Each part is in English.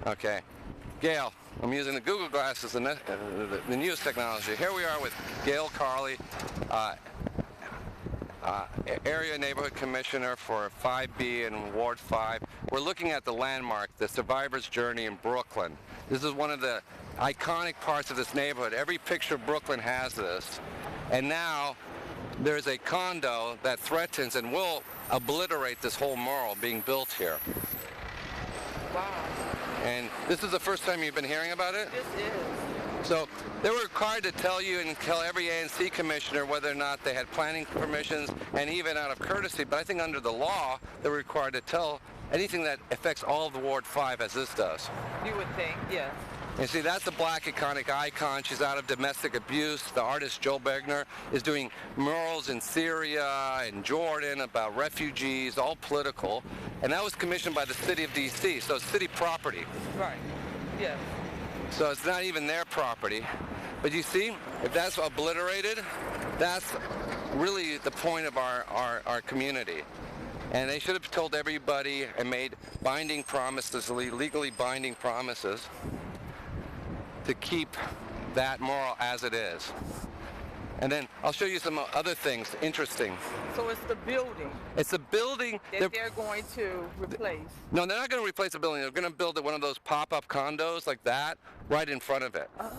Okay. Gayle, I'm using the Google glasses, the newest technology. Here we are with Gayle Carley, Area Neighborhood Commissioner for 5B in Ward 5. We're looking at the landmark, the Survivor's Journey in Brooklyn. This is one of the iconic parts of this neighborhood. Every picture of Brooklyn has this. And now there's a condo that threatens and will obliterate this whole mural being built here. Wow. And this is the first time you've been hearing about it? This is. So they were required to tell you and tell every ANC commissioner whether or not they had planning permissions, and even out of courtesy, but I think under the law, they're required to tell anything that affects all of the Ward 5 as this does. You would think, yes. And see, that's a black iconic icon. She's out of domestic abuse. The artist Joe Begner is doing murals in Syria and Jordan about refugees, all political. And that was commissioned by the city of DC, so it's city property. Right, yes. So it's not even their property. But you see, if that's obliterated, that's really the point of our community. And they should have told everybody and made binding promises, legally binding promises, to keep that mural as it is. And then I'll show you some other things interesting. So it's the building. It's the building that they're going to replace. No, they're not going to replace the building. They're going to build one of those pop-up condos like that right in front of it. Oh.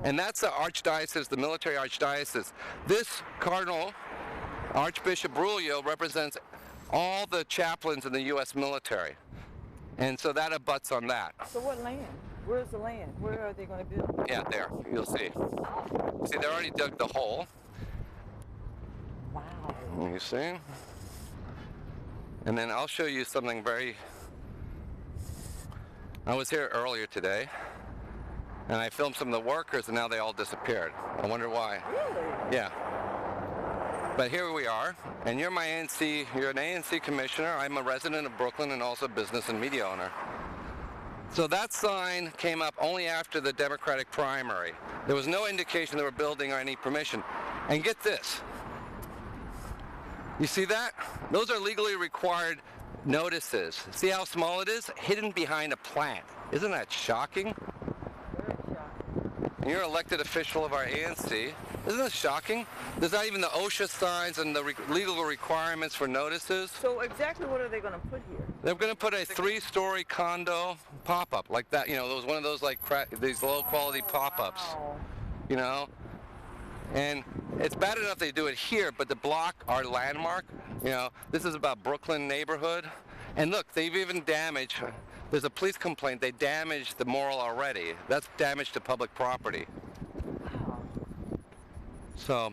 And that's the archdiocese, the military archdiocese. This Cardinal, Archbishop Mural, represents all the chaplains in the U.S. military. And so that abuts on that. So what land? Where's the land? Where are they going to build? Yeah, there. You'll see. See, they already dug the hole. Wow. You see? And then I'll show you something very... I was here earlier today, and I filmed some of the workers, and now they all disappeared. I wonder why. Really? Yeah. But here we are, and you're my ANC, you're an ANC commissioner. I'm a resident of Brooklyn and also business and media owner. So that sign came up only after the Democratic primary. There was no indication they were building or any permission. And get this. You see that? Those are legally required notices. See how small it is? Hidden behind a plant. Isn't that shocking? Very shocking. You're an elected official of our ANC. Isn't that shocking? There's not even the OSHA signs and the legal requirements for notices. So exactly what are they going to put here? They're going to put a 3-story condo pop-up like that. You know, those one of those like these low-quality pop-ups. Wow. You know, and it's bad enough they do it here, but to block our landmark. You know, this is about Brooklyn neighborhood, and look, they've even damaged. There's a police complaint. They damaged the mural already. That's damage to public property. So,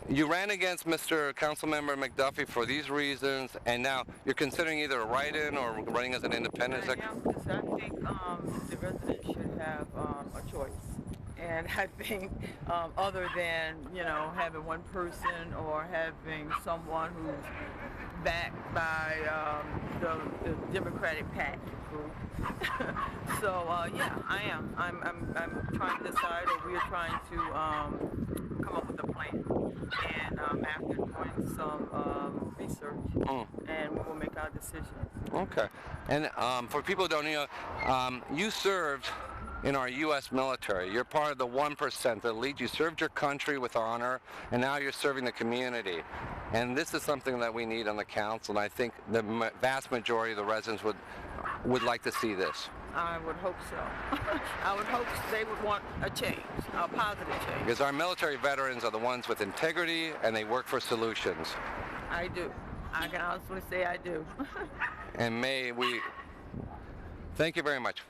you ran against Mr. Councilmember McDuffie for these reasons, and now you're considering either a write-in or running as an independent. I am, because I think the residents should have a choice. And I think other than, you know, having one person or having someone who's backed by the Democratic PAC group. So, yeah, I am. I'm trying to decide, or we're trying to come up with a plan. And after doing some research, and we will make our decision. Okay. And for people who don't know, you served in our U.S. military. You're part of the 1%, the elite. You served your country with honor, and now you're serving the community. And this is something that we need on the council, and I think the vast majority of the residents would like to see this. I would hope so. I would hope they would want a change, a positive change. Because our military veterans are the ones with integrity, and they work for solutions. I do. I can honestly say I do. And may we... Thank you very much.